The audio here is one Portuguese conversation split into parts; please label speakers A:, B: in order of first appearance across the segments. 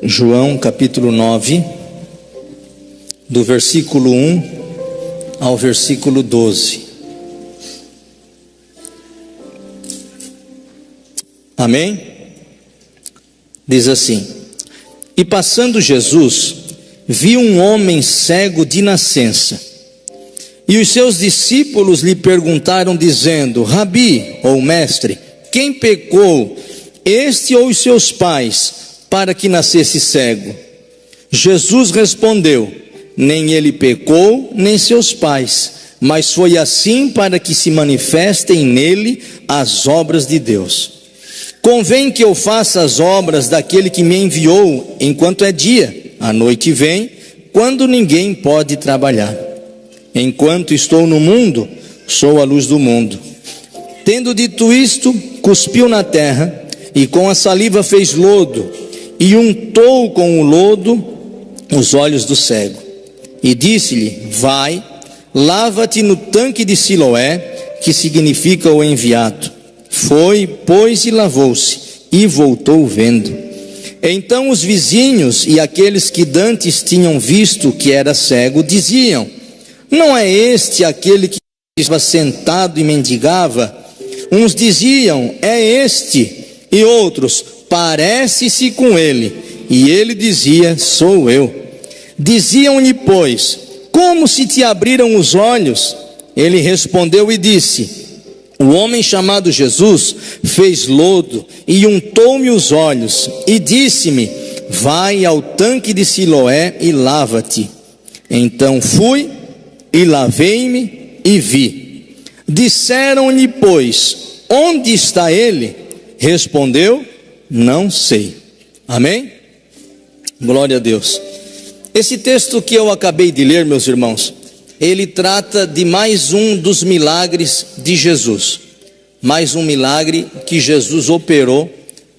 A: João capítulo 9, do versículo 1 ao versículo 12. Amém? Diz assim: E passando Jesus, viu um homem cego de nascença, e os seus discípulos lhe perguntaram dizendo: Rabi, ou mestre, quem pecou, este ou os seus pais, para que nascesse cego? Jesus respondeu: Nem ele pecou, nem seus pais, mas foi assim para que se manifestem nele as obras de Deus. Convém que eu faça as obras daquele que me enviou enquanto é dia. A noite vem, quando ninguém pode trabalhar. Enquanto estou no mundo, sou a luz do mundo. Tendo dito isto, cuspiu na terra, e com a saliva fez lodo, e untou com o lodo os olhos do cego. E disse-lhe: Vai, lava-te no tanque de Siloé, que significa o enviado. Foi, pois, e lavou-se, e voltou vendo. Então os vizinhos e aqueles que dantes tinham visto que era cego, diziam: Não é este aquele que estava sentado e mendigava? Uns diziam: É este. E outros: Parece-se com ele. E ele dizia: Sou eu. Diziam-lhe, pois: Como se te abriram os olhos? Ele respondeu e disse: O homem chamado Jesus fez lodo e untou-me os olhos, e disse-me: Vai ao tanque de Siloé e lava-te. Então fui e lavei-me e vi. Disseram-lhe, pois: Onde está ele? Respondeu: Não sei. Amém? Glória a Deus. Esse texto que eu acabei de ler, meus irmãos, ele trata de mais um dos milagres de Jesus. Mais um milagre que Jesus operou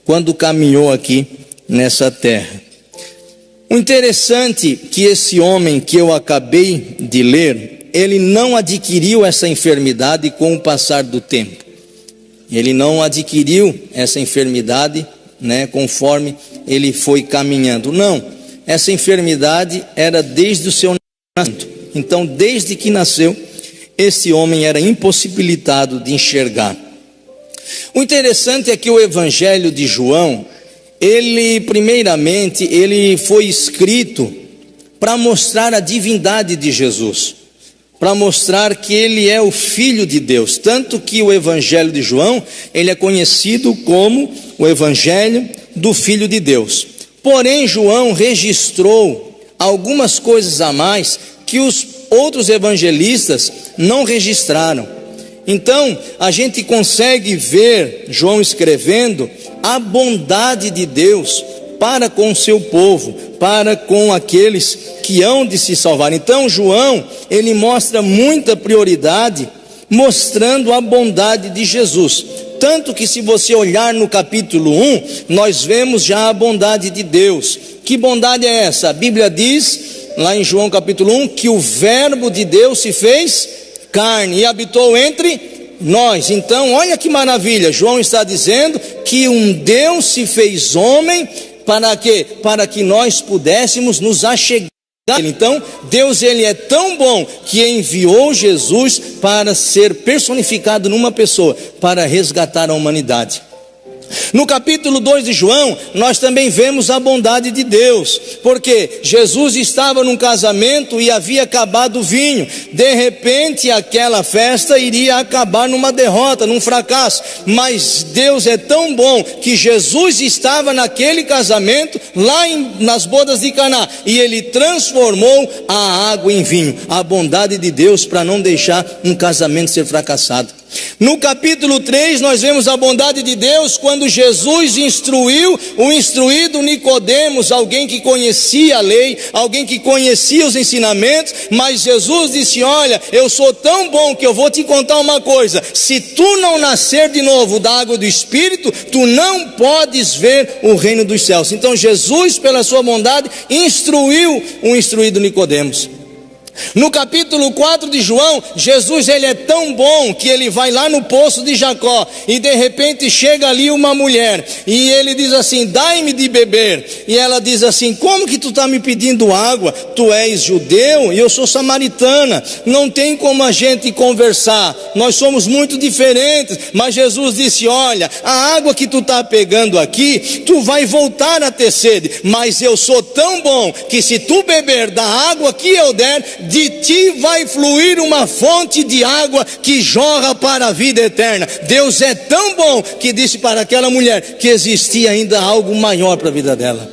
A: quando caminhou aqui nessa terra. O interessante é que esse homem que eu acabei de ler, ele não adquiriu essa enfermidade com o passar do tempo. Ele não adquiriu essa enfermidade, conforme ele foi caminhando. Não, essa enfermidade era desde o seu nascimento. Então, desde que nasceu, esse homem era impossibilitado de enxergar. O interessante é que o Evangelho de João, primeiramente, ele foi escrito para mostrar a divindade de Jesus, para mostrar que ele é o Filho de Deus. Tanto que o Evangelho de João, ele é conhecido como o Evangelho do Filho de Deus. Porém, João registrou algumas coisas a mais que os outros evangelistas não registraram. Então, a gente consegue ver João escrevendo a bondade de Deus para com o seu povo, para com aqueles que hão de se salvar. Então, João, ele mostra muita prioridade, mostrando a bondade de Jesus. Tanto que se você olhar no capítulo 1, nós vemos já a bondade de Deus. Que bondade é essa? A Bíblia diz, lá em João capítulo 1, que o verbo de Deus se fez carne e habitou entre nós. Então, olha que maravilha, João está dizendo que um Deus se fez homem, para quê? Para que nós pudéssemos nos achegar. Então, Deus, ele é tão bom que enviou Jesus para ser personificado numa pessoa, para resgatar a humanidade. No capítulo 2 de João, nós também vemos a bondade de Deus, porque Jesus estava num casamento e havia acabado o vinho. De repente, aquela festa iria acabar numa derrota, num fracasso. Mas Deus é tão bom que Jesus estava naquele casamento, lá nas bodas de Caná, e ele transformou a água em vinho. A bondade de Deus para não deixar um casamento ser fracassado. No capítulo 3 nós vemos a bondade de Deus quando Jesus instruiu o instruído Nicodemos, alguém que conhecia a lei, alguém que conhecia os ensinamentos, mas Jesus disse: olha, eu sou tão bom que eu vou te contar uma coisa: se tu não nascer de novo da água do Espírito, tu não podes ver o reino dos céus. Então Jesus, pela sua bondade, instruiu o instruído Nicodemos. No capítulo 4 de João, Jesus ele é tão bom que ele vai lá no poço de Jacó e de repente chega ali uma mulher e ele diz assim: dai-me de beber. E ela diz assim: como que tu está me pedindo água? Tu és judeu e eu sou samaritana, não tem como a gente conversar, nós somos muito diferentes. Mas Jesus disse: olha, a água que tu está pegando aqui, tu vai voltar a ter sede, mas eu sou tão bom que se tu beber da água que eu der, de ti vai fluir uma fonte de água que jorra para a vida eterna. Deus é tão bom que disse para aquela mulher que existia ainda algo maior para a vida dela.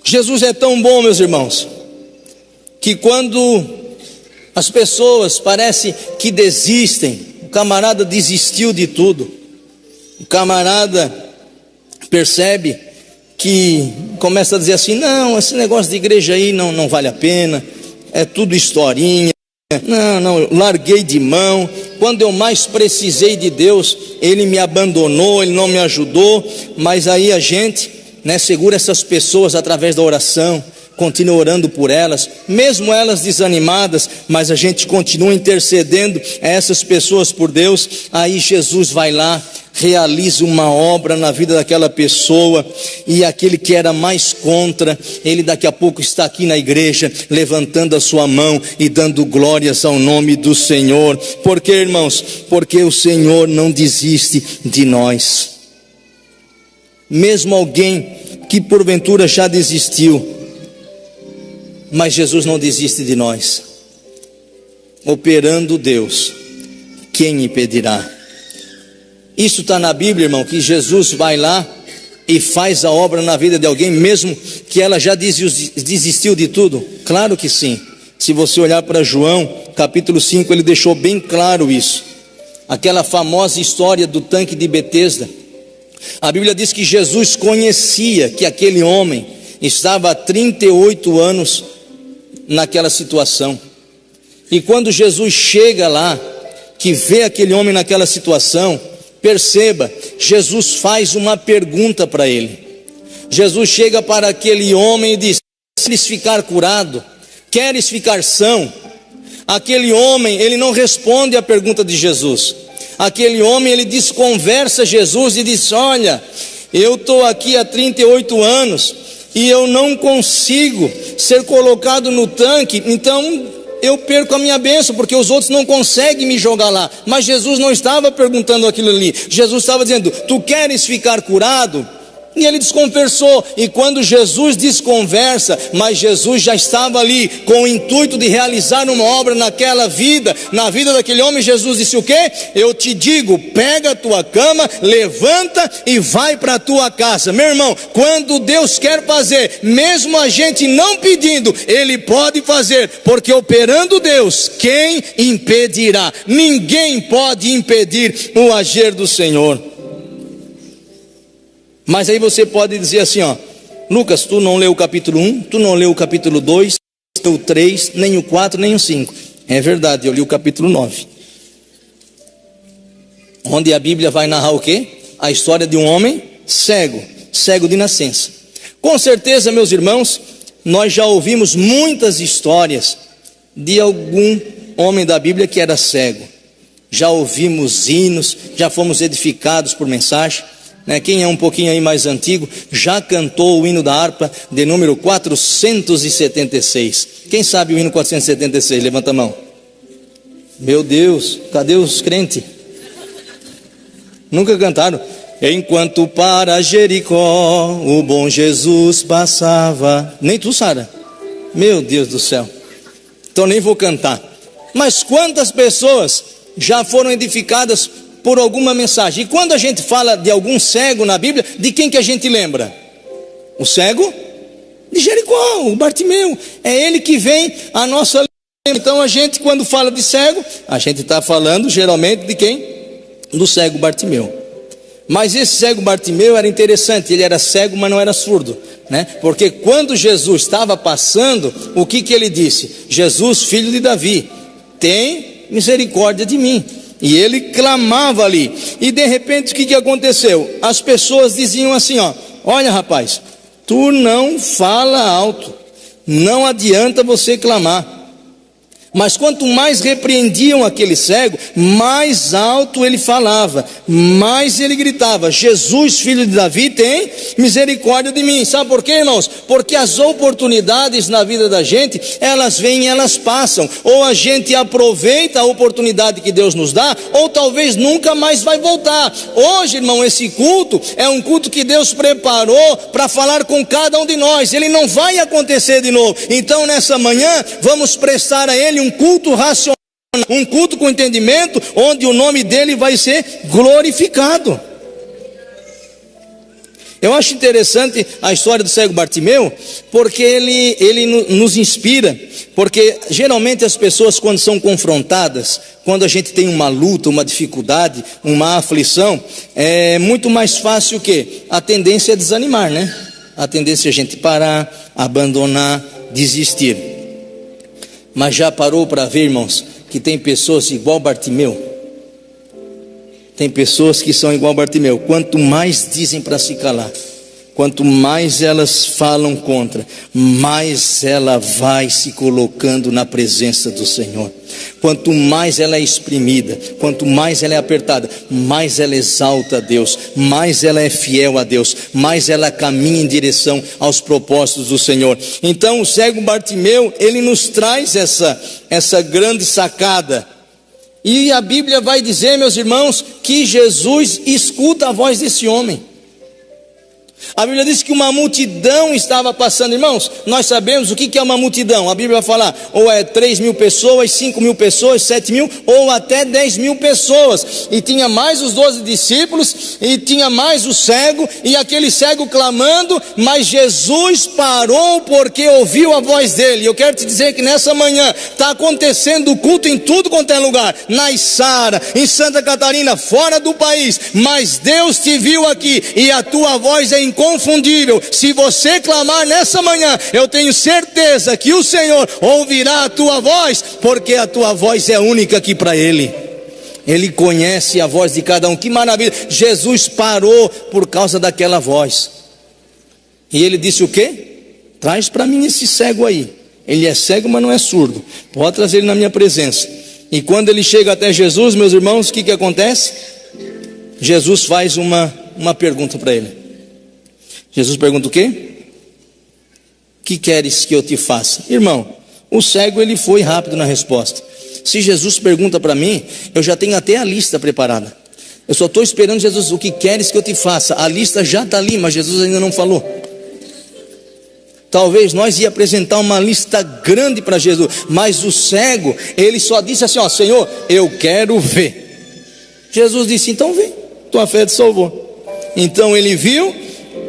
A: Jesus é tão bom, meus irmãos, que quando as pessoas parece que desistem, o camarada desistiu de tudo, o camarada percebe que começa a dizer assim: não, esse negócio de igreja aí não vale a pena, é tudo historinha, não, larguei de mão, quando eu mais precisei de Deus, Ele me abandonou, Ele não me ajudou. Mas aí a gente, segura essas pessoas através da oração, continua orando por elas, mesmo elas desanimadas, mas a gente continua intercedendo a essas pessoas por Deus. Aí Jesus vai lá, realiza uma obra na vida daquela pessoa, e aquele que era mais contra, ele daqui a pouco está aqui na igreja, levantando a sua mão e dando glórias ao nome do Senhor. Por quê, irmãos? Porque o Senhor não desiste de nós. Mesmo alguém que porventura já desistiu, mas Jesus não desiste de nós. Operando Deus, quem impedirá? Isso está na Bíblia, irmão, que Jesus vai lá e faz a obra na vida de alguém, mesmo que ela já desistiu de tudo? Claro que sim. Se você olhar para João, capítulo 5, ele deixou bem claro isso. Aquela famosa história do tanque de Betesda. A Bíblia diz que Jesus conhecia que aquele homem estava há 38 anos naquela situação. E quando Jesus chega lá, que vê aquele homem naquela situação, perceba, Jesus faz uma pergunta para ele. Jesus chega para aquele homem e diz: queres ficar curado? Queres ficar são? Aquele homem, ele não responde à pergunta de Jesus. Aquele homem, ele desconversa Jesus e diz: olha, eu estou aqui há 38 anos e eu não consigo ser colocado no tanque, então eu perco a minha bênção, porque os outros não conseguem me jogar lá. Mas Jesus não estava perguntando aquilo ali. Jesus estava dizendo: tu queres ficar curado? E ele desconversou. E quando Jesus desconversa, mas Jesus já estava ali com o intuito de realizar uma obra naquela vida, na vida daquele homem, Jesus disse o quê? Eu te digo, pega a tua cama, levanta e vai para a tua casa. Meu irmão, quando Deus quer fazer, mesmo a gente não pedindo, Ele pode fazer, porque operando Deus, quem impedirá? Ninguém pode impedir o agir do Senhor. Mas aí você pode dizer assim, Lucas, tu não leu o capítulo 1, tu não leu o capítulo 2, o 3, nem o 4, nem o 5. É verdade, eu li o capítulo 9. Onde a Bíblia vai narrar o quê? A história de um homem cego de nascença. Com certeza, meus irmãos, nós já ouvimos muitas histórias de algum homem da Bíblia que era cego. Já ouvimos hinos, já fomos edificados por mensagem. Quem é um pouquinho aí mais antigo, já cantou o hino da harpa de número 476. Quem sabe o hino 476? Levanta a mão. Meu Deus, cadê os crentes? Nunca cantaram? Enquanto para Jericó o bom Jesus passava. Nem tu, Sara? Meu Deus do céu. Então nem vou cantar. Mas quantas pessoas já foram edificadas por alguma mensagem? E quando a gente fala de algum cego na Bíblia, de quem que a gente lembra? O cego de Jericó, o Bartimeu. É ele que vem a nossa lembrança. Então a gente, quando fala de cego, a gente está falando geralmente de quem? Do cego Bartimeu. Mas esse cego Bartimeu era interessante, ele era cego, mas não era surdo, Porque quando Jesus estava passando, o que ele disse? Jesus, filho de Davi, tem misericórdia de mim. E ele clamava ali. E de repente o que aconteceu? As pessoas diziam assim, olha rapaz, tu não fala alto, não adianta você clamar. Mas quanto mais repreendiam aquele cego, mais alto ele falava, mais ele gritava: Jesus, filho de Davi, tem misericórdia de mim. Sabe por quê, irmãos? Porque as oportunidades na vida da gente, elas vêm e elas passam. Ou a gente aproveita a oportunidade que Deus nos dá, ou talvez nunca mais vai voltar. Hoje, irmão, esse culto é um culto que Deus preparou para falar com cada um de nós. Ele não vai acontecer de novo. Então nessa manhã, vamos prestar a Ele um culto racional, um culto com entendimento, onde o nome dele vai ser glorificado. Eu acho interessante a história do cego Bartimeu, porque ele nos inspira, porque geralmente as pessoas, quando são confrontadas, quando a gente tem uma luta, uma dificuldade, uma aflição, é muito mais fácil o quê? A tendência é desanimar, né? A tendência é a gente parar, abandonar, desistir. Mas já parou para ver, irmãos, que tem pessoas igual Bartimeu? Tem pessoas que são igual Bartimeu. Quanto mais dizem para se calar, quanto mais elas falam contra, mais ela vai se colocando na presença do Senhor. Quanto mais ela é exprimida, quanto mais ela é apertada, mais ela exalta a Deus, mais ela é fiel a Deus, mais ela caminha em direção aos propósitos do Senhor. Então o cego Bartimeu, ele nos traz essa grande sacada. E a Bíblia vai dizer, meus irmãos, que Jesus escuta a voz desse homem. A Bíblia diz que uma multidão estava passando. Irmãos, nós sabemos o que é uma multidão. A Bíblia vai falar, ou é 3.000 pessoas, 5.000 pessoas, 7.000, ou até 10.000 pessoas. E tinha mais os 12 discípulos, e tinha mais o cego, e aquele cego clamando, mas Jesus parou porque ouviu a voz dele. E eu quero te dizer que nessa manhã está acontecendo o culto em tudo quanto é lugar, na Içara, em Santa Catarina, fora do país, mas Deus te viu aqui, e a tua voz é inconfundível. Se você clamar nessa manhã, eu tenho certeza que o Senhor ouvirá a tua voz, porque a tua voz é única aqui para Ele. Ele conhece a voz de cada um. Que maravilha! Jesus parou por causa daquela voz. E ele disse o quê? Traz para mim esse cego aí. Ele é cego, mas não é surdo. Pode trazer ele na minha presença. E quando ele chega até Jesus, meus irmãos, o que acontece? Jesus faz uma pergunta para ele. Jesus pergunta o quê? Que queres que eu te faça? Irmão, o cego ele foi rápido na resposta. Se Jesus pergunta para mim, eu já tenho até a lista preparada. Eu só estou esperando Jesus, o que queres que eu te faça? A lista já está ali, mas Jesus ainda não falou. Talvez nós ia apresentar uma lista grande para Jesus, mas o cego, ele só disse assim, ó, Senhor, eu quero ver. Jesus disse, então vem, tua fé te salvou. Então ele viu,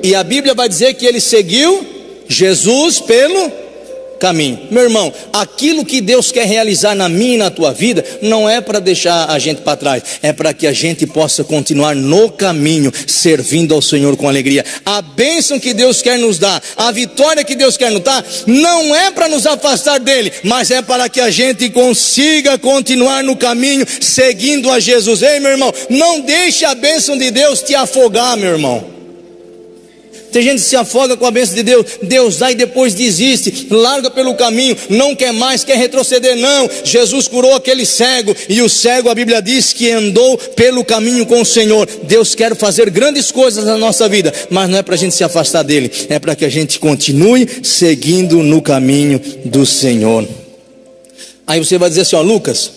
A: e a Bíblia vai dizer que ele seguiu Jesus pelo caminho. Meu irmão, aquilo que Deus quer realizar na minha e na tua vida, não é para deixar a gente para trás, é para que a gente possa continuar no caminho, servindo ao Senhor com alegria. A bênção que Deus quer nos dar, a vitória que Deus quer nos dar, não é para nos afastar dele, mas é para que a gente consiga continuar no caminho, seguindo a Jesus. Ei, meu irmão, não deixe a bênção de Deus te afogar, meu irmão. Tem gente que se afoga com a bênção de Deus, Deus dá e depois desiste, larga pelo caminho, não quer mais, quer retroceder. Não, Jesus curou aquele cego, e o cego, a Bíblia diz que andou pelo caminho com o Senhor. Deus quer fazer grandes coisas na nossa vida, mas não é para a gente se afastar dele, é para que a gente continue seguindo no caminho do Senhor. Aí você vai dizer assim, ó, Lucas,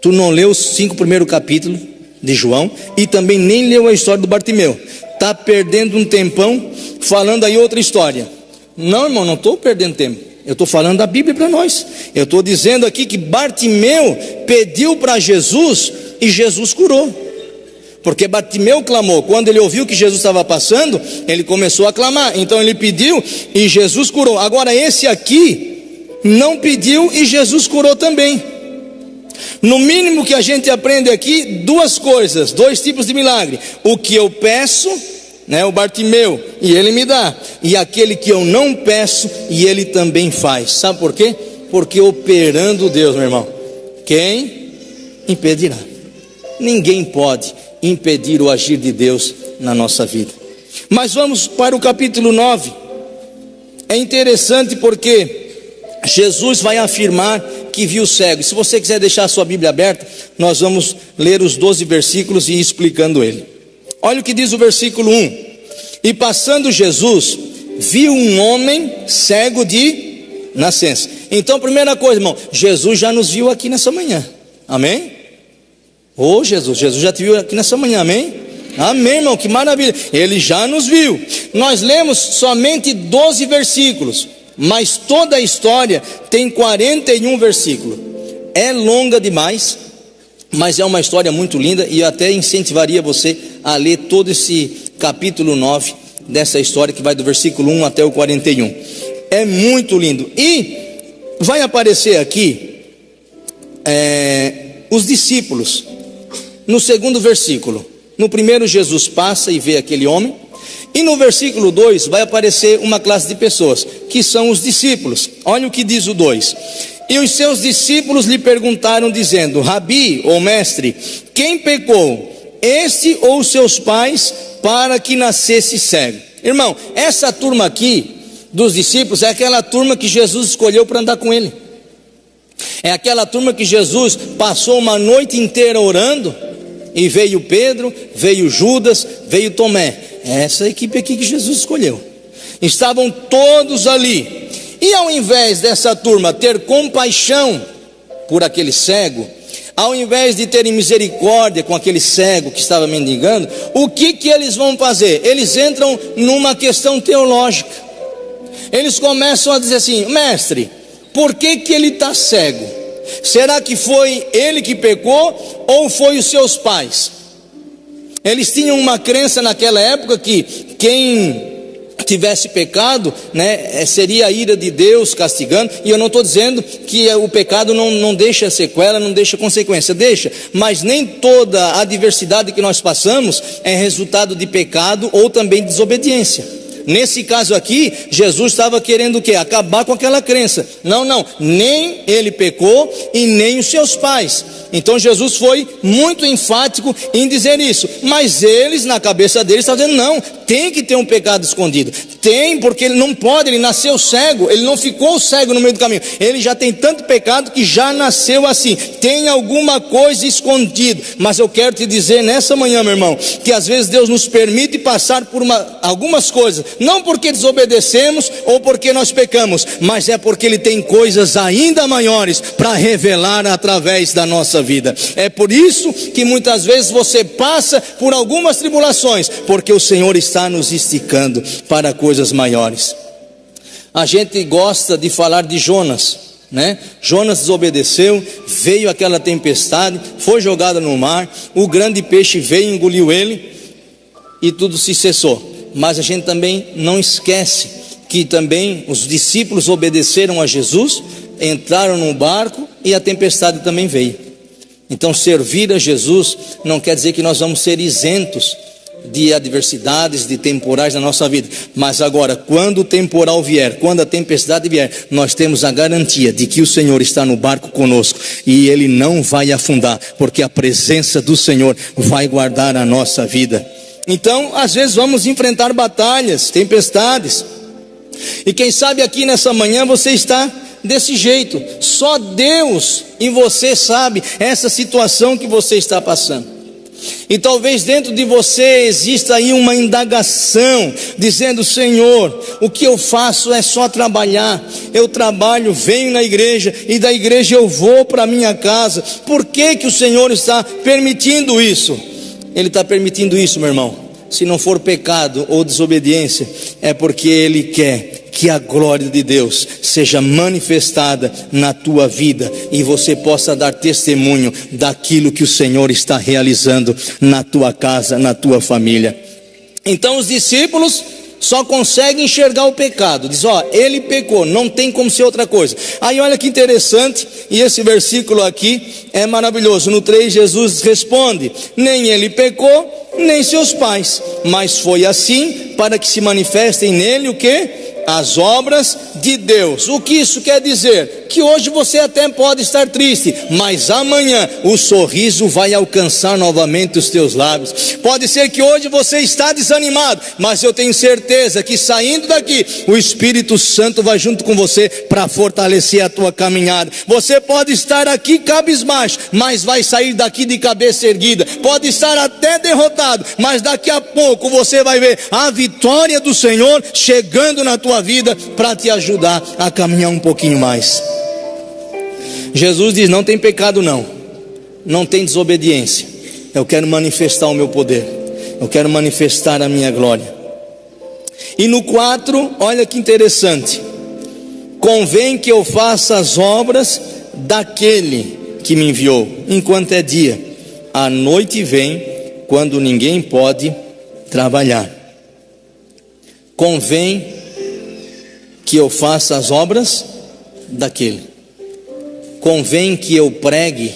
A: tu não leu os 5 primeiros capítulos de João, e também nem leu a história do Bartimeu, está perdendo um tempão falando aí outra história. Não, irmão, não estou perdendo tempo, eu estou falando da Bíblia para nós. Eu estou dizendo aqui que Bartimeu pediu para Jesus, e Jesus curou, porque Bartimeu clamou. Quando ele ouviu que Jesus estava passando, ele começou a clamar, então ele pediu e Jesus curou. Agora esse aqui não pediu e Jesus curou também. No mínimo que a gente aprende aqui, 2 coisas, 2 tipos de milagre: o que eu peço, né, o Bartimeu, e ele me dá, e aquele que eu não peço, e ele também faz. Sabe por quê? Porque operando Deus, meu irmão, quem impedirá? Ninguém pode impedir o agir de Deus na nossa vida. Mas vamos para o capítulo 9. É interessante porque Jesus vai afirmar que viu o cego. Se você quiser deixar a sua Bíblia aberta, nós vamos ler os 12 versículos e ir explicando ele. Olha o que diz o versículo 1. E passando Jesus, viu um homem cego de nascença. Então, primeira coisa, irmão, Jesus já nos viu aqui nessa manhã. Amém? Ô Jesus já te viu aqui nessa manhã, amém? Amém, irmão, que maravilha. Ele já nos viu. Nós lemos somente 12 versículos, mas toda a história tem 41 versículos. É longa demais, mas é uma história muito linda, e eu até incentivaria você a ler todo esse capítulo 9 dessa história, que vai do versículo 1 até o 41. É muito lindo. E vai aparecer aqui os discípulos no segundo versículo. No primeiro, Jesus passa e vê aquele homem, e no versículo 2 vai aparecer uma classe de pessoas, que são os discípulos. Olha o que diz o 2. E os seus discípulos lhe perguntaram, dizendo: Rabi, ou mestre, quem pecou, este ou seus pais, para que nascesse cego? Irmão, essa turma aqui dos discípulos é aquela turma que Jesus escolheu para andar com ele. É aquela turma que Jesus passou uma noite inteira orando, e veio Pedro, veio Judas, veio Tomé. É essa equipe aqui que Jesus escolheu. Estavam todos ali. E ao invés dessa turma ter compaixão por aquele cego, ao invés de terem misericórdia com aquele cego que estava mendigando, o que eles vão fazer? Eles entram numa questão teológica. Eles começam a dizer assim: mestre, por que ele está cego? Será que foi ele que pecou ou foi os seus pais? Eles tinham uma crença naquela época que quem tivesse pecado, seria a ira de Deus castigando. E eu não estou dizendo que o pecado não deixa sequela, não deixa consequência, deixa, mas nem toda a adversidade que nós passamos é resultado de pecado ou também desobediência. Nesse caso aqui, Jesus estava querendo o quê? Acabar com aquela crença. Não, nem ele pecou e nem os seus pais. Então Jesus foi muito enfático em dizer isso. Mas eles, na cabeça deles, estavam dizendo: não, tem que ter um pecado escondido. Tem, porque ele não pode, ele nasceu cego, ele não ficou cego no meio do caminho. Ele já tem tanto pecado que já nasceu assim. Tem alguma coisa escondida. Mas eu quero te dizer nessa manhã, meu irmão, que às vezes Deus nos permite passar por algumas coisas, não porque desobedecemos ou porque nós pecamos, mas é porque Ele tem coisas ainda maiores para revelar através da nossa vida. É por isso que muitas vezes você passa por algumas tribulações, porque o Senhor está nos esticando para coisas maiores. A gente gosta de falar de Jonas, Jonas desobedeceu, veio aquela tempestade, foi jogado no mar, o grande peixe veio, engoliu ele e tudo se cessou. Mas a gente também não esquece que também os discípulos obedeceram a Jesus, entraram no barco e a tempestade também veio. Então servir a Jesus não quer dizer que nós vamos ser isentos de adversidades, de temporais na nossa vida. Mas agora, quando o temporal vier, quando a tempestade vier, nós temos a garantia de que o Senhor está no barco conosco e Ele não vai afundar, porque a presença do Senhor vai guardar a nossa vida. Então, às vezes vamos enfrentar batalhas, tempestades, e quem sabe aqui nessa manhã você está desse jeito. Só Deus e você sabe essa situação que você está passando. E talvez dentro de você exista aí uma indagação, dizendo: Senhor, o que eu faço é só trabalhar. Eu trabalho, venho na igreja, e da igreja eu vou para minha casa. Por que o Senhor está permitindo isso? Ele está permitindo isso, meu irmão. Se não for pecado ou desobediência, é porque Ele quer que a glória de Deus seja manifestada na tua vida e você possa dar testemunho daquilo que o Senhor está realizando na tua casa, na tua família. Então os discípulos só conseguem enxergar o pecado. Diz: ele pecou, não tem como ser outra coisa. Aí olha que interessante, e esse versículo aqui é maravilhoso. No 3 Jesus responde: nem ele pecou, nem seus pais, mas foi assim para que se manifestem nele o quê? as obras de Deus. O que isso quer dizer? Que hoje você até pode estar triste, mas amanhã o sorriso vai alcançar novamente os teus lábios. Pode ser que hoje você está desanimado, mas eu tenho certeza que saindo daqui, o Espírito Santo vai junto com você para fortalecer a tua caminhada. Você pode estar aqui cabisbaixo, mas vai sair daqui de cabeça erguida. Pode estar até derrotado, mas daqui a pouco você vai ver a vitória do Senhor chegando na tua vida para te ajudar a caminhar um pouquinho mais. Jesus diz: não tem pecado não tem desobediência. Eu quero manifestar o meu poder, eu quero manifestar a minha glória. E no 4, olha que interessante: convém que eu faça as obras daquele que me enviou, enquanto é dia. A noite vem, quando ninguém pode trabalhar. Convém que eu faça as obras daquele. Convém que eu pregue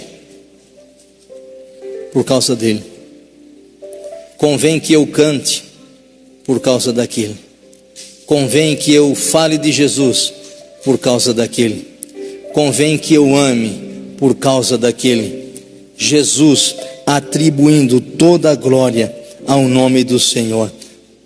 A: por causa dele. Convém que eu cante por causa daquele. Convém que eu fale de Jesus por causa daquele. Convém que eu ame por causa daquele. Jesus atribuindo toda a glória ao nome do Senhor.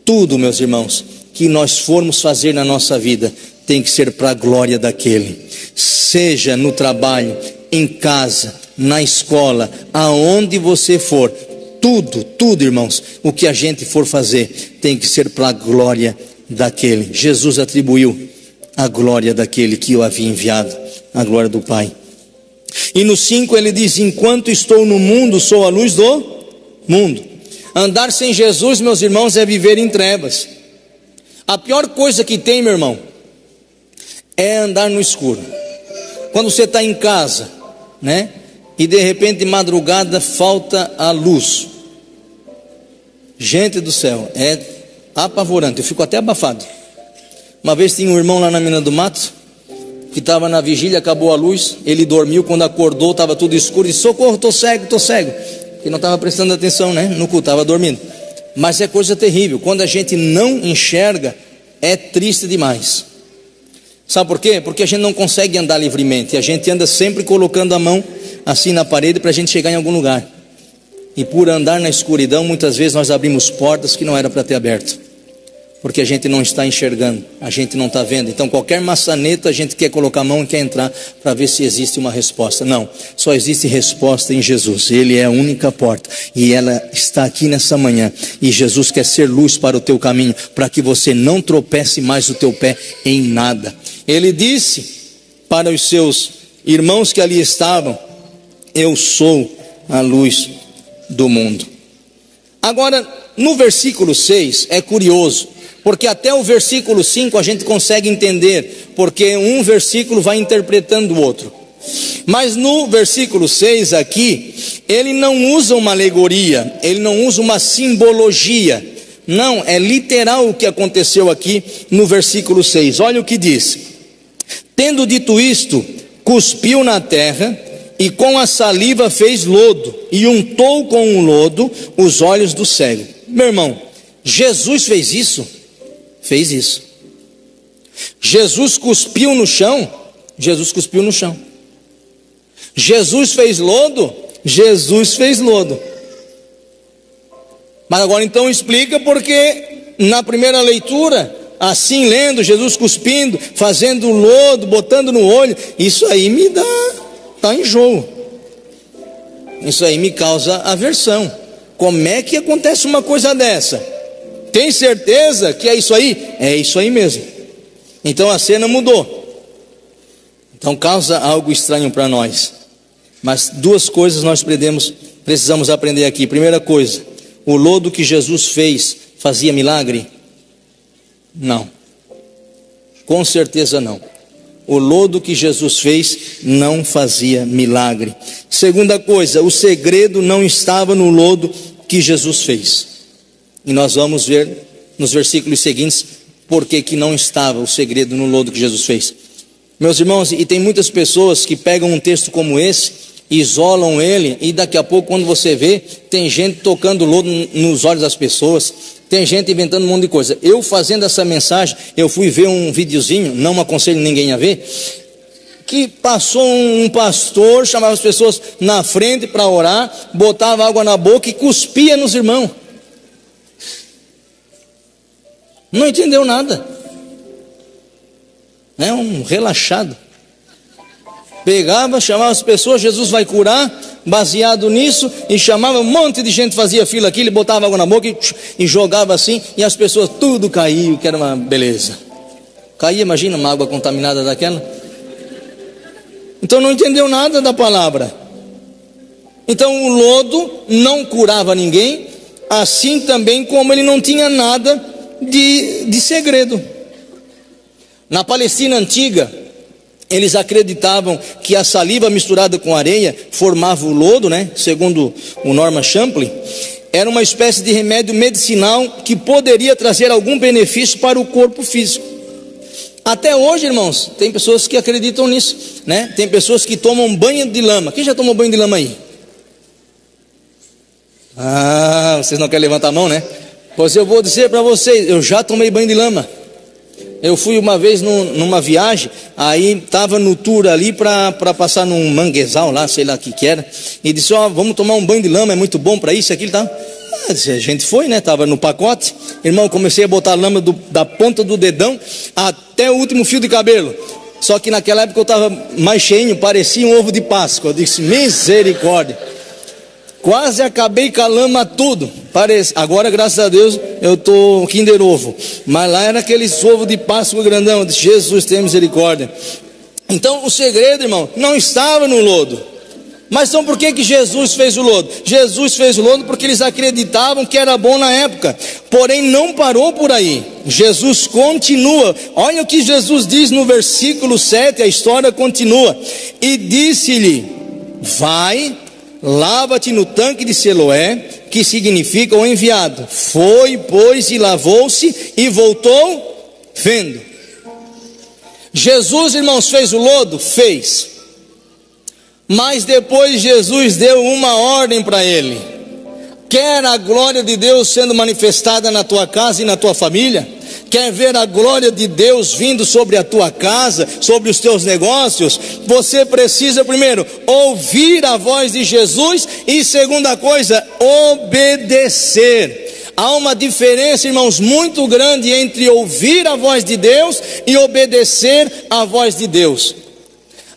A: Tudo, meus irmãos, que nós formos fazer na nossa vida tem que ser para a glória daquele. Seja no trabalho, em casa, na escola, aonde você for, tudo, irmãos, o que a gente for fazer tem que ser para a glória daquele. Jesus atribuiu a glória daquele que o havia enviado, a glória do Pai. E no 5 ele diz: enquanto estou no mundo, sou a luz do mundo. Andar sem Jesus, meus irmãos, é viver em trevas. A pior coisa que tem, meu irmão, é andar no escuro. Quando você está em casa, né? E de repente de madrugada falta a luz. Gente do céu, é apavorante. Eu fico até abafado. Uma vez tinha um irmão lá na Mina do Mato, que estava na vigília, acabou a luz, ele dormiu, quando acordou estava tudo escuro, e disse: socorro, estou cego, que não estava prestando atenção, né? No culto, estava dormindo. Mas é coisa terrível, quando a gente não enxerga, é triste demais. Sabe por quê? Porque a gente não consegue andar livremente, a gente anda sempre colocando a mão assim na parede para a gente chegar em algum lugar. E por andar na escuridão, muitas vezes nós abrimos portas que não era para ter aberto, porque a gente não está enxergando, a gente não está vendo. Então qualquer maçaneta a gente quer colocar a mão e quer entrar para ver se existe uma resposta. Não, só existe resposta em Jesus. Ele é a única porta, e ela está aqui nessa manhã. E Jesus quer ser luz para o teu caminho, para que você não tropece mais o teu pé em nada. Ele disse para os seus irmãos que ali estavam: eu sou a luz do mundo. Agora, no versículo 6 é curioso, porque até o versículo 5 a gente consegue entender, porque um versículo vai interpretando o outro. Mas no versículo 6 aqui, ele não usa uma alegoria, ele não usa uma simbologia. Não, é literal o que aconteceu aqui no versículo 6. Olha o que diz: tendo dito isto, cuspiu na terra, e com a saliva fez lodo, e untou com o lodo os olhos do cego. Meu irmão, Jesus fez isso? Fez isso. Jesus cuspiu no chão? Jesus cuspiu no chão. Jesus fez lodo? Jesus fez lodo. Mas agora então explica, porque na primeira leitura, assim lendo, Jesus cuspindo, fazendo lodo, botando no olho, isso aí me dá enjoo. Isso aí me causa aversão. Como é que acontece uma coisa dessa? Tem certeza que é isso aí? É isso aí mesmo. Então a cena mudou. Então causa algo estranho para nós. Mas duas coisas nós precisamos aprender aqui. Primeira coisa: o lodo que Jesus fez fazia milagre? Não. Com certeza não. O lodo que Jesus fez não fazia milagre. Segunda coisa: o segredo não estava no lodo que Jesus fez. E nós vamos ver nos versículos seguintes por que não estava o segredo no lodo que Jesus fez. Meus irmãos, e tem muitas pessoas que pegam um texto como esse, isolam ele, e daqui a pouco, quando você vê, tem gente tocando lodo nos olhos das pessoas, Tem gente inventando um monte de coisa. Eu fazendo essa mensagem, eu fui ver um videozinho, não aconselho ninguém a ver, que passou um pastor, chamava as pessoas na frente para orar, botava água na boca e cuspia nos irmãos. Não entendeu nada. É um relaxado. Pegava, chamava as pessoas, Jesus vai curar, baseado nisso, e chamava um monte de gente, fazia fila aqui, ele botava água na boca e jogava assim, e as pessoas tudo caiu, que era uma beleza. Caía, imagina uma água contaminada daquela. Então não entendeu nada da palavra. Então o lodo não curava ninguém, assim também como ele não tinha nada de segredo. Na Palestina antiga, eles acreditavam que a saliva misturada com areia formava o lodo, né? Segundo o Norman Champlin, era uma espécie de remédio medicinal que poderia trazer algum benefício para o corpo físico. Até hoje, irmãos, tem pessoas que acreditam nisso, né? Tem pessoas que tomam banho de lama. Quem já tomou banho de lama aí? Ah, vocês não querem levantar a mão, né? Pois eu vou dizer para vocês, eu já tomei banho de lama. Eu fui uma vez numa viagem, aí estava no tour ali para passar num manguezal lá, sei lá o que era, e disse, vamos tomar um banho de lama, é muito bom para isso, aquilo, tá? A gente foi, né, estava no pacote, irmão, comecei a botar a lama da ponta do dedão até o último fio de cabelo, só que naquela época eu estava mais cheinho, parecia um ovo de Páscoa. Eu disse, misericórdia, quase acabei com a lama tudo. Agora, graças a Deus, eu estou Kinder Ovo. Mas lá era aqueles ovos de Páscoa grandão. Eu disse, Jesus, tem misericórdia. Então o segredo, irmão, não estava no lodo. Mas então por que Jesus fez o lodo? Jesus fez o lodo porque eles acreditavam que era bom na época. Porém não parou por aí. Jesus continua. Olha o que Jesus diz no versículo 7, a história continua. E disse-lhe, vai, lava-te no tanque de Siloé, que significa o enviado. Foi, pois, e lavou-se e voltou vendo. Jesus, irmãos, fez o lodo? Fez. Mas depois Jesus deu uma ordem para ele. Quer a glória de Deus sendo manifestada na tua casa e na tua família? Quer ver a glória de Deus vindo sobre a tua casa, sobre os teus negócios? Você precisa primeiro ouvir a voz de Jesus e segunda coisa, obedecer. Há uma diferença, irmãos, muito grande entre ouvir a voz de Deus e obedecer à voz de Deus.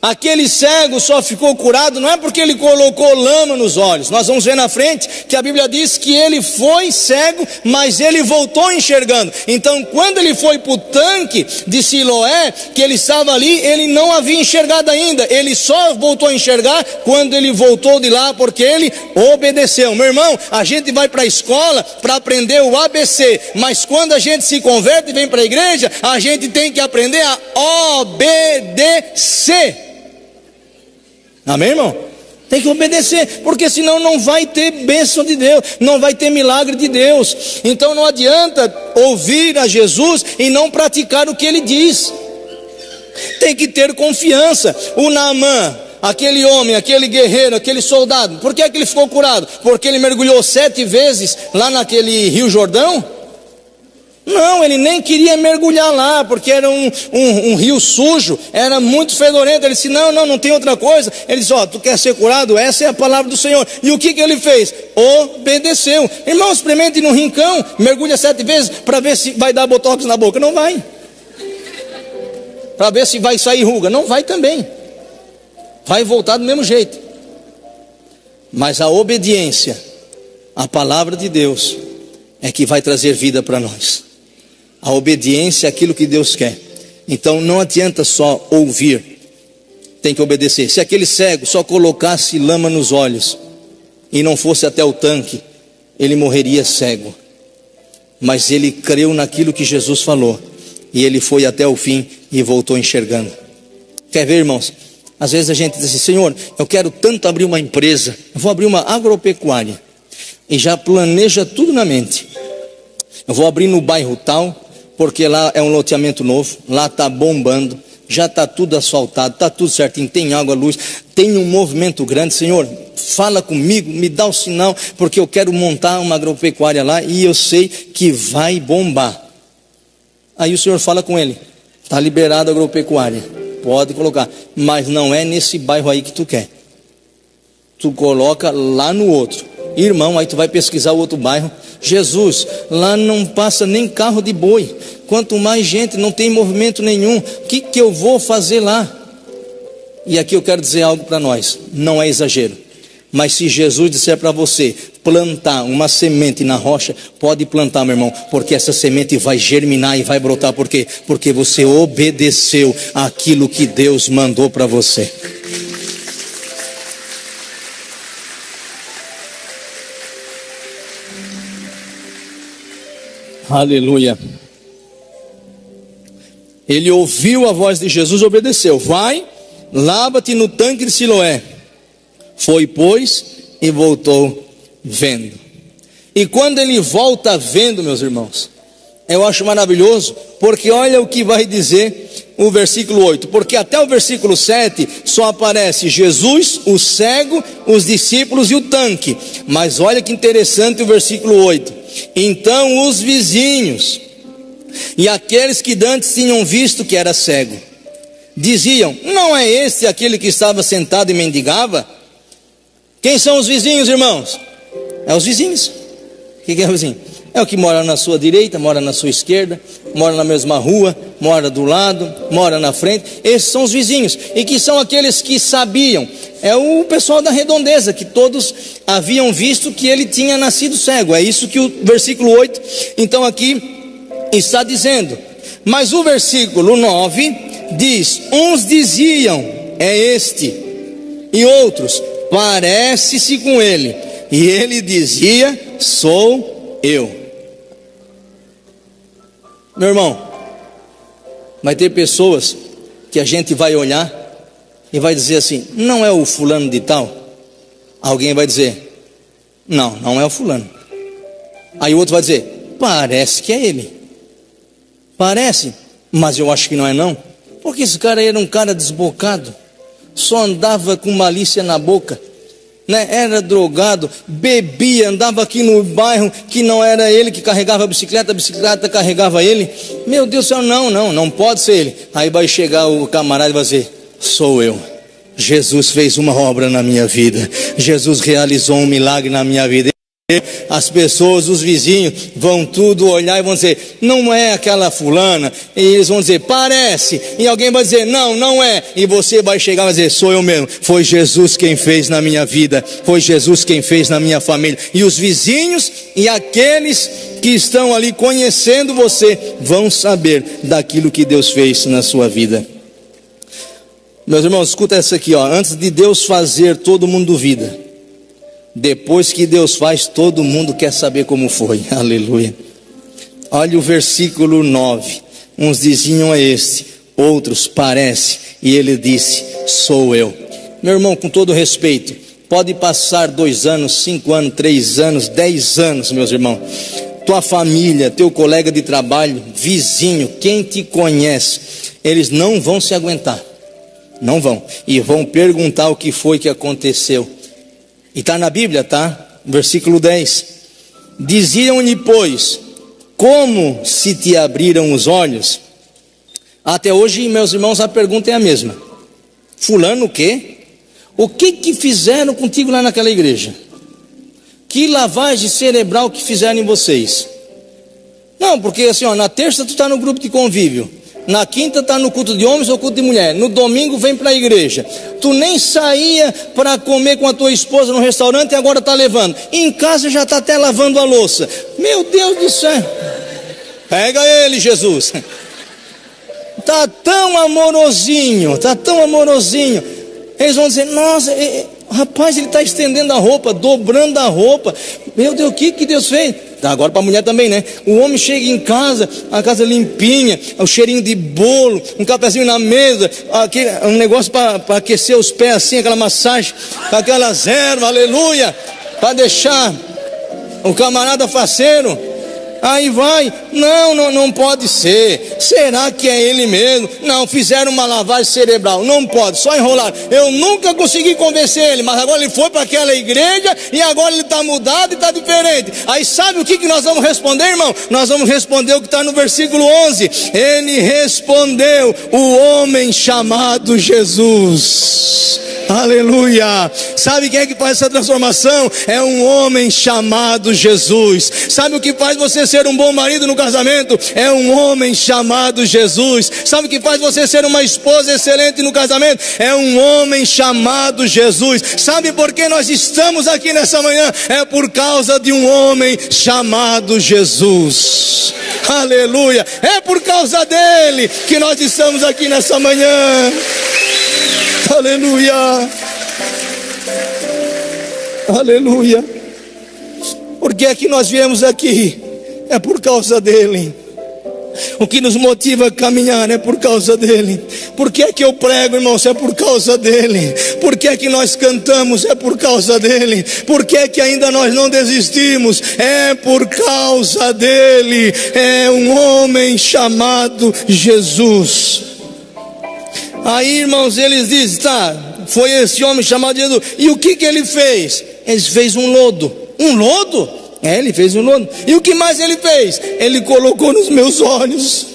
A: Aquele cego só ficou curado, não é porque ele colocou lama nos olhos. Nós vamos ver na frente que a Bíblia diz que ele foi cego, mas ele voltou enxergando. Então quando ele foi para o tanque de Siloé, que ele estava ali, ele não havia enxergado ainda. Ele só voltou a enxergar quando ele voltou de lá, porque ele obedeceu. Meu irmão, a gente vai para a escola para aprender o ABC, mas quando a gente se converte e vem para a igreja, a gente tem que aprender a obedecer. Amém, irmão? Tem que obedecer, porque senão não vai ter bênção de Deus, não vai ter milagre de Deus. Então não adianta ouvir a Jesus e não praticar o que ele diz. Tem que ter confiança. O Naamã, aquele homem, aquele guerreiro, aquele soldado, por que é que ele ficou curado? Porque ele mergulhou 7 vezes lá naquele rio Jordão? Não, ele nem queria mergulhar lá, porque era um rio sujo, era muito fedorento. Ele disse, não tem outra coisa. Ele disse, tu quer ser curado? Essa é a palavra do Senhor. E o que ele fez? Obedeceu. Irmão, experimente no rincão, mergulha 7 vezes, para ver se vai dar botox na boca. Não vai. Para ver se vai sair ruga. Não vai também. Vai voltar do mesmo jeito. Mas a obediência à palavra de Deus é que vai trazer vida para nós. A obediência é aquilo que Deus quer. Então não adianta só ouvir, tem que obedecer. Se aquele cego só colocasse lama nos olhos e não fosse até o tanque, ele morreria cego. Mas ele creu naquilo que Jesus falou, e ele foi até o fim e voltou enxergando. Quer ver, irmãos? Às vezes a gente diz assim, Senhor, eu quero tanto abrir uma empresa, eu vou abrir uma agropecuária, e já planeja tudo na mente. Eu vou abrir no bairro tal, porque lá é um loteamento novo, lá está bombando, já está tudo asfaltado, está tudo certinho, tem água, luz, tem um movimento grande. Senhor, fala comigo, me dá o sinal, porque eu quero montar uma agropecuária lá e eu sei que vai bombar. Aí o Senhor fala com ele: está liberada a agropecuária, pode colocar, mas não é nesse bairro aí que tu quer, tu coloca lá no outro. Irmão, aí tu vai pesquisar o outro bairro. Jesus, lá não passa nem carro de boi, quanto mais gente, não tem movimento nenhum, o que eu vou fazer lá? E aqui eu quero dizer algo para nós, não é exagero, mas se Jesus disser para você plantar uma semente na rocha, pode plantar, meu irmão, porque essa semente vai germinar e vai brotar. Por quê? Porque você obedeceu aquilo que Deus mandou para você. Aleluia. Ele ouviu a voz de Jesus e obedeceu. Vai, lava-te no tanque de Siloé. Foi, pois, e voltou vendo. E quando ele volta vendo, meus irmãos, eu acho maravilhoso, porque olha o que vai dizer o versículo 8, porque até o versículo 7 só aparece Jesus, o cego, os discípulos e o tanque. Mas olha que interessante o versículo 8. Então os vizinhos e aqueles que dantes tinham visto que era cego diziam: não é este aquele que estava sentado e mendigava? Quem são os vizinhos, irmãos? É os vizinhos. O que é o vizinho? É o que mora na sua direita, mora na sua esquerda, mora na mesma rua, mora do lado, mora na frente. Esses são os vizinhos, e que são aqueles que sabiam. É o pessoal da redondeza, que todos haviam visto que ele tinha nascido cego. É isso que o versículo 8 então aqui está dizendo. Mas o versículo 9 diz: uns diziam: é este, e outros: parece-se com ele. E ele dizia: sou eu. Meu irmão, vai ter pessoas que a gente vai olhar e vai dizer assim: não é o fulano de tal? Alguém vai dizer: não, não é o fulano. Aí o outro vai dizer: parece que é ele. Parece, mas eu acho que não é não. Porque esse cara era um cara desbocado, só andava com malícia na boca, né? Era drogado, bebia, andava aqui no bairro que não era ele que carregava a bicicleta carregava ele. Meu Deus do céu, não pode ser ele. Aí vai chegar o camarada e vai dizer: sou eu. Jesus fez uma obra na minha vida, Jesus realizou um milagre na minha vida. As pessoas, os vizinhos vão tudo olhar e vão dizer: não é aquela fulana. E eles vão dizer: parece. E alguém vai dizer: não, não é. E você vai chegar e vai dizer: sou eu mesmo. Foi Jesus quem fez na minha vida, foi Jesus quem fez na minha família. E os vizinhos e aqueles que estão ali conhecendo você vão saber daquilo que Deus fez na sua vida. Meus irmãos, escuta essa aqui, ó. Antes de Deus fazer, todo mundo duvida. Depois que Deus faz, todo mundo quer saber como foi. Aleluia. Olha o versículo 9. Uns diziam: é este, outros: parece. E ele disse: sou eu. Meu irmão, com todo respeito, pode passar 2 anos, 5 anos, 3 anos, 10 anos, meus irmãos. Tua família, teu colega de trabalho, vizinho, quem te conhece, eles não vão se aguentar. Não vão. E vão perguntar o que foi que aconteceu. E está na Bíblia, tá? Versículo 10. Diziam-lhe, pois: como se te abriram os olhos? Até hoje, meus irmãos, a pergunta é a mesma. Fulano o quê? O que fizeram contigo lá naquela igreja? Que lavagem cerebral que fizeram em vocês? Não, porque assim, ó, na terça tu está no grupo de convívio, na quinta está no culto de homens ou culto de mulher, no domingo vem para a igreja. Tu nem saía para comer com a tua esposa no restaurante e agora está levando. Em casa já está até lavando a louça. Meu Deus do céu. Pega ele, Jesus. Está tão amorosinho, está tão amorosinho. Eles vão dizer: nossa, rapaz, ele está estendendo a roupa, dobrando a roupa. Meu Deus, o que Deus fez? Agora para a mulher também, né? O homem chega em casa, a casa limpinha, o cheirinho de bolo, um cafezinho na mesa, um negócio para aquecer os pés assim, aquela massagem, aquelas ervas, aleluia, para deixar o camarada faceiro. Aí vai, não pode ser. Será que é ele mesmo? Não, fizeram uma lavagem cerebral. Não pode, só enrolar. Eu nunca consegui convencer ele, mas agora ele foi para aquela igreja e agora ele está mudado e está diferente. Aí sabe o que nós vamos responder, irmão? Nós vamos responder o que está no versículo 11. Ele respondeu: o homem chamado Jesus. Aleluia. Sabe quem é que faz essa transformação? É um homem chamado Jesus. Sabe o que faz você ser um bom marido no casamento? É um homem chamado Jesus. Sabe o que faz você ser uma esposa excelente no casamento? É um homem chamado Jesus. Sabe por que nós estamos aqui nessa manhã? É por causa de um homem chamado Jesus. Aleluia. É por causa dele que nós estamos aqui nessa manhã. Aleluia. Aleluia. Por que é que nós viemos aqui? É por causa dele. O que nos motiva a caminhar é por causa dele. Por que é que eu prego, irmãos? É por causa dele. Por que é que nós cantamos? É por causa dele. Por que é que ainda nós não desistimos? É por causa dele. É um homem chamado Jesus. Aí, irmãos, eles dizem: tá, foi esse homem chamado Jesus. E o que ele fez? Ele fez um lodo. Um lodo? É, ele fez um lodo. E o que mais ele fez? Ele colocou nos meus olhos.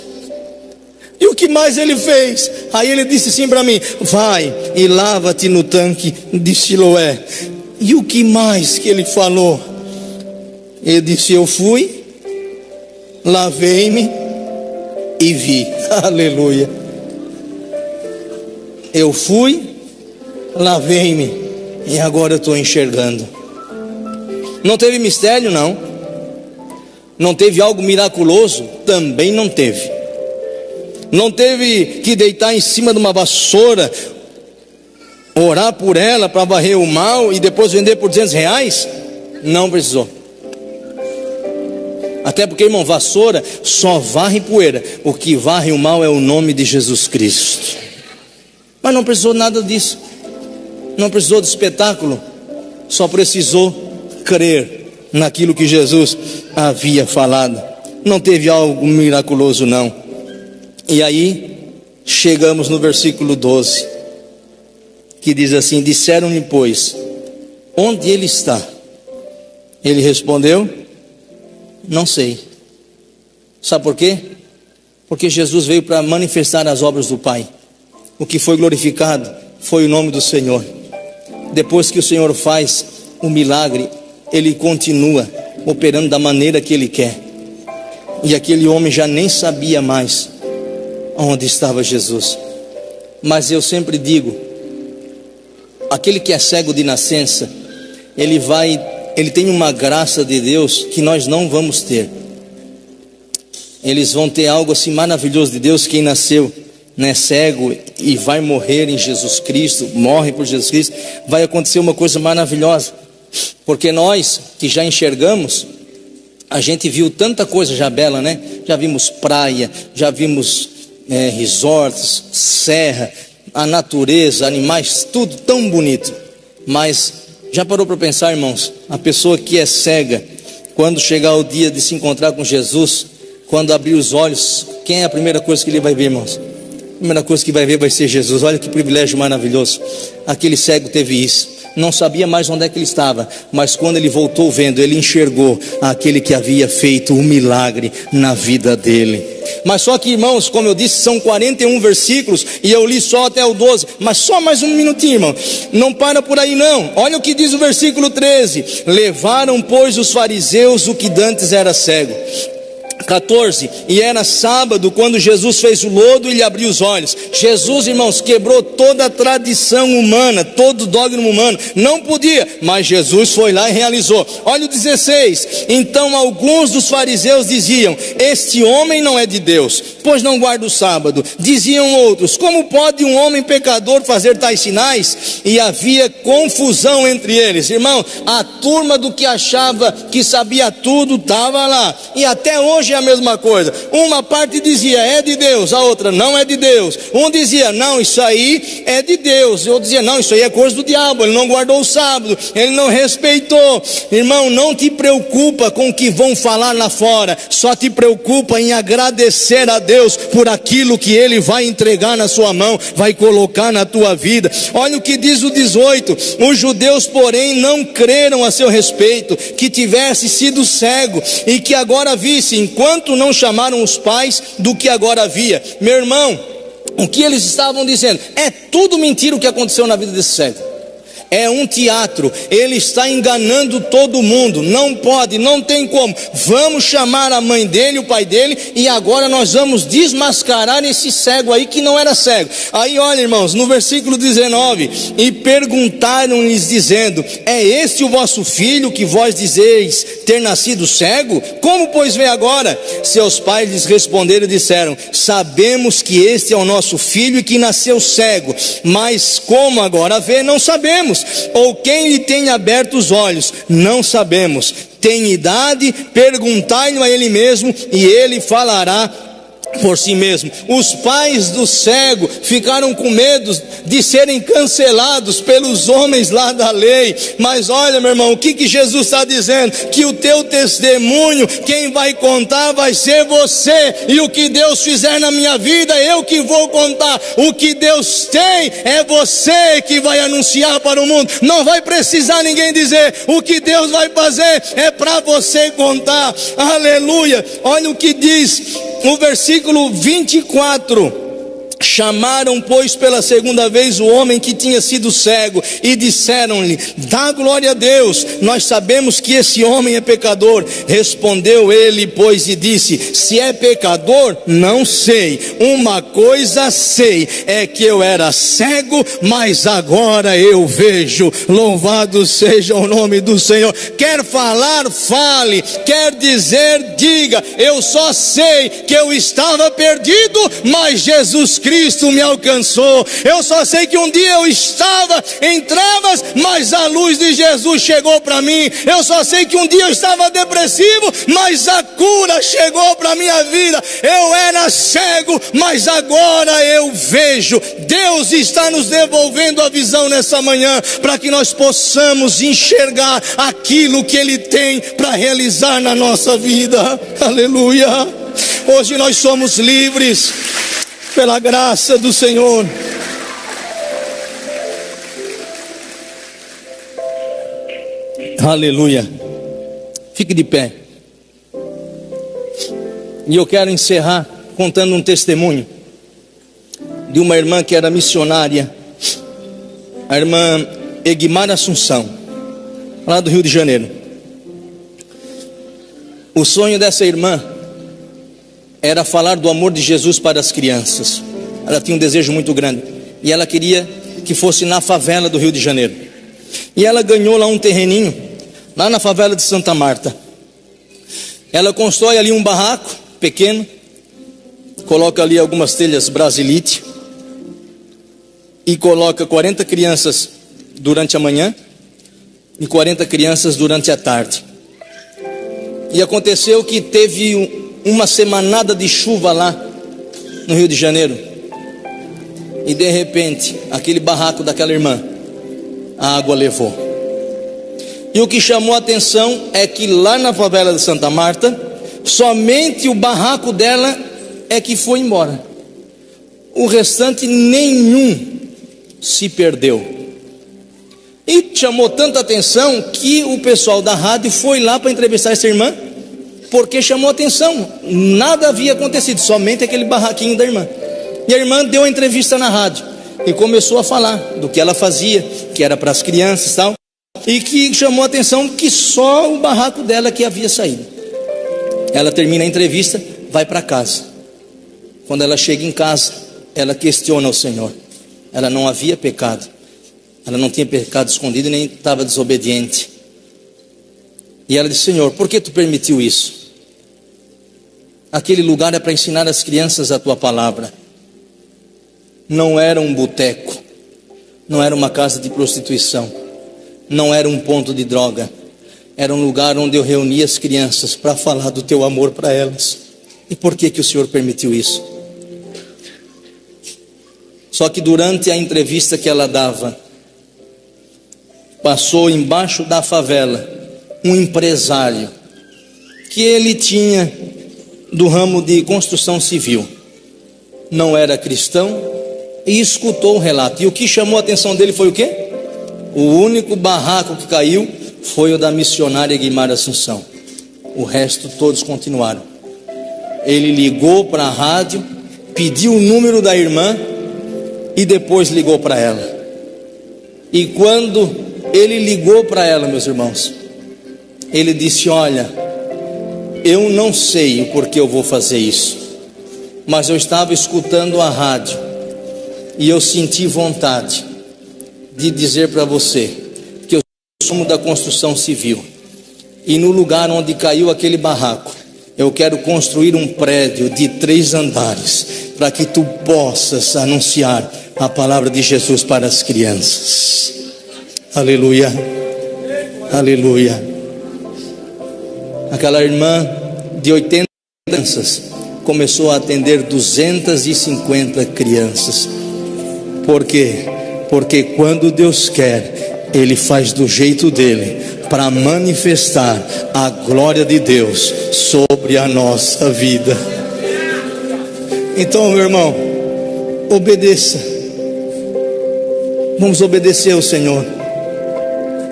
A: E o que mais ele fez? Aí ele disse assim para mim: vai e lava-te no tanque de Siloé. E o que mais que ele falou? Ele disse: eu fui, lavei-me e vi. Aleluia. Eu fui, lavei-me e agora eu estou enxergando. Não teve mistério, não. Não teve algo miraculoso? Também não teve. Não teve que deitar em cima de uma vassoura, orar por ela para varrer o mal e depois vender por R$200? Não precisou. Até porque, irmão, vassoura só varre poeira. O que varre o mal é o nome de Jesus Cristo. Mas não precisou nada disso. Não precisou de espetáculo. Só precisou crer naquilo que Jesus havia falado. Não teve algo miraculoso, não. E aí chegamos no versículo 12, que diz assim: disseram-lhe, pois, onde ele está? Ele respondeu: não sei. Sabe por quê? Porque Jesus veio para manifestar as obras do Pai. O que foi glorificado foi o nome do Senhor. Depois que o Senhor faz o milagre, ele continua operando da maneira que ele quer. E aquele homem já nem sabia mais onde estava Jesus. Mas eu sempre digo: aquele que é cego de nascença, ele tem uma graça de Deus que nós não vamos ter. Eles vão ter algo assim maravilhoso de Deus. Quem nasceu cego e vai morrer em Jesus Cristo, morre por Jesus Cristo, vai acontecer uma coisa maravilhosa. Porque nós que já enxergamos, a gente viu tanta coisa já bela, né? Já vimos praia, já vimos resorts, serra, a natureza, animais, tudo tão bonito. Mas já parou para pensar, irmãos? A pessoa que é cega, quando chegar o dia de se encontrar com Jesus, quando abrir os olhos, quem é a primeira coisa que ele vai ver, irmãos? A primeira coisa que vai ver vai ser Jesus. Olha que privilégio maravilhoso. Aquele cego teve isso. Não sabia mais onde é que ele estava, mas quando ele voltou vendo, ele enxergou aquele que havia feito um milagre na vida dele. Mas só que, irmãos, como eu disse, são 41 versículos e eu li só até o 12, mas só mais um minutinho, irmão. Não para por aí não. Olha o que diz o versículo 13: levaram, pois, os fariseus o que dantes era cego. 14, e era sábado quando Jesus fez o lodo e lhe abriu os olhos. Jesus, irmãos, quebrou toda a tradição humana, todo o dogma humano. Não podia, mas Jesus foi lá e realizou. Olha o 16: então alguns dos fariseus diziam: este homem não é de Deus, pois não guarda o sábado. Diziam outros: como pode um homem pecador fazer tais sinais? E havia confusão entre eles. Irmão, a turma do que achava que sabia tudo estava lá, e até hoje dizia a mesma coisa. Uma parte dizia, é de Deus, a outra, não é de Deus. Um dizia, não, isso aí é de Deus. E outro dizia, não, isso aí é coisa do diabo, ele não guardou o sábado, ele não respeitou. Irmão, não te preocupa com o que vão falar lá fora, só te preocupa em agradecer a Deus por aquilo que Ele vai entregar na sua mão, vai colocar na tua vida. Olha o que diz o 18: os judeus, porém, não creram a seu respeito, que tivesse sido cego e que agora visse, enquanto não chamaram os pais do que agora havia. Meu irmão, o que eles estavam dizendo? É tudo mentira o que aconteceu na vida desse cego. É um teatro, ele está enganando todo mundo, não pode, não tem como. Vamos chamar a mãe dele, o pai dele, e agora nós vamos desmascarar esse cego aí que não era cego. Aí olha, irmãos, no versículo 19, e perguntaram-lhes dizendo, é este o vosso filho que vós dizeis ter nascido cego? Como pois vê agora? Seus pais lhes responderam e disseram, sabemos que este é o nosso filho e que nasceu cego, mas como agora vê, não sabemos. Ou quem lhe tem aberto os olhos, não sabemos. Tem idade, perguntai-lhe a ele mesmo, e ele falará por si mesmo. Os pais do cego ficaram com medo de serem cancelados pelos homens lá da lei. Mas olha, meu irmão, o que Jesus está dizendo? Que o teu testemunho, quem vai contar vai ser você. E o que Deus fizer na minha vida, eu que vou contar. O que Deus tem, é você que vai anunciar para o mundo. Não vai precisar ninguém dizer. O que Deus vai fazer é para você contar. Aleluia. Olha o que diz o versículo 24. Chamaram, pois, pela segunda vez o homem que tinha sido cego e disseram-lhe, dá glória a Deus, nós sabemos que esse homem é pecador. Respondeu ele, pois, e disse, se é pecador, não sei, uma coisa sei, é que eu era cego, mas agora eu vejo. Louvado seja o nome do Senhor. Quer falar, fale. Quer dizer, diga. Eu só sei que eu estava perdido, mas Jesus Cristo me alcançou. Eu só sei que um dia eu estava em trevas, mas a luz de Jesus chegou para mim. Eu só sei que um dia eu estava depressivo, mas a cura chegou para a minha vida. Eu era cego, mas agora eu vejo. Deus está nos devolvendo a visão nessa manhã, para que nós possamos enxergar aquilo que Ele tem para realizar na nossa vida. Aleluia. Hoje nós somos livres pela graça do Senhor. Aleluia. Fique de pé. E eu quero encerrar contando um testemunho de uma irmã que era missionária, a irmã Egmar Assunção, lá do Rio de Janeiro. O sonho dessa irmã era falar do amor de Jesus para as crianças. Ela tinha um desejo muito grande, e ela queria que fosse na favela do Rio de Janeiro. E ela ganhou lá um terreninho, lá na favela de Santa Marta. Ela constrói ali um barraco pequeno, coloca ali algumas telhas brasilite, e coloca 40 crianças durante a manhã e 40 crianças durante a tarde. E aconteceu que teve uma semanada de chuva lá no Rio de Janeiro, e de repente aquele barraco daquela irmã, a água levou. E o que chamou a atenção é que lá na favela de Santa Marta, somente o barraco dela é que foi embora. O restante nenhum se perdeu. E chamou tanta atenção que o pessoal da rádio foi lá para entrevistar essa irmã, porque chamou atenção. Nada havia acontecido, somente aquele barraquinho da irmã. E a irmã deu uma entrevista na rádio e começou a falar do que ela fazia, que era para as crianças e tal, e que chamou a atenção que só o barraco dela que havia saído. Ela termina a entrevista, vai para casa. Quando ela chega em casa, ela questiona o Senhor. Ela não havia pecado, ela não tinha pecado escondido, nem estava desobediente. E ela disse, Senhor, por que tu permitiu isso? Aquele lugar é para ensinar as crianças a tua palavra. Não era um boteco, não era uma casa de prostituição, não era um ponto de droga. Era um lugar onde eu reunia as crianças para falar do teu amor para elas. E por que o Senhor permitiu isso? Só que durante a entrevista que ela dava, passou embaixo da favela um empresário que ele tinha do ramo de construção civil, não era cristão, e escutou o relato. E o que chamou a atenção dele foi o quê? O único barraco que caiu foi o da missionária Guimarães Assunção. O resto todos continuaram. Ele ligou para a rádio, pediu o número da irmã e depois ligou para ela. E quando ele ligou para ela, meus irmãos, ele disse: olha, eu não sei o porquê eu vou fazer isso, mas eu estava escutando a rádio e eu senti vontade de dizer para você que eu sou da construção civil, e no lugar onde caiu aquele barraco, eu quero construir um prédio de 3 andares, para que tu possas anunciar a palavra de Jesus para as crianças. Aleluia, aleluia. Aquela irmã de 80 crianças começou a atender 250 crianças. Por quê? Porque quando Deus quer, Ele faz do jeito dele, para manifestar a glória de Deus sobre a nossa vida. Então, meu irmão, obedeça. Vamos obedecer ao Senhor.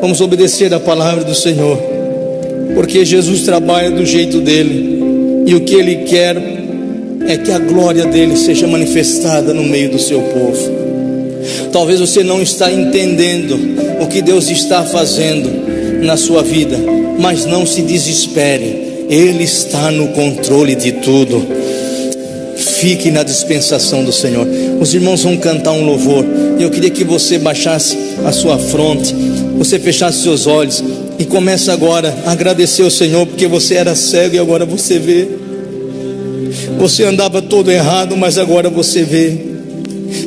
A: Vamos obedecer a palavra do Senhor, porque Jesus trabalha do jeito dele, e o que Ele quer é que a glória dele seja manifestada no meio do seu povo. Talvez você não está entendendo o que Deus está fazendo na sua vida, mas não se desespere, Ele está no controle de tudo. Fique na dispensação do Senhor. Os irmãos vão cantar um louvor, e eu queria que você baixasse a sua fronte, você fechasse seus olhos e comece agora a agradecer ao Senhor, porque você era cego e agora você vê. Você andava todo errado, mas agora você vê.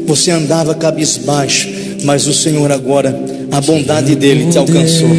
A: Você andava cabisbaixo, mas o Senhor agora, a bondade dele te alcançou.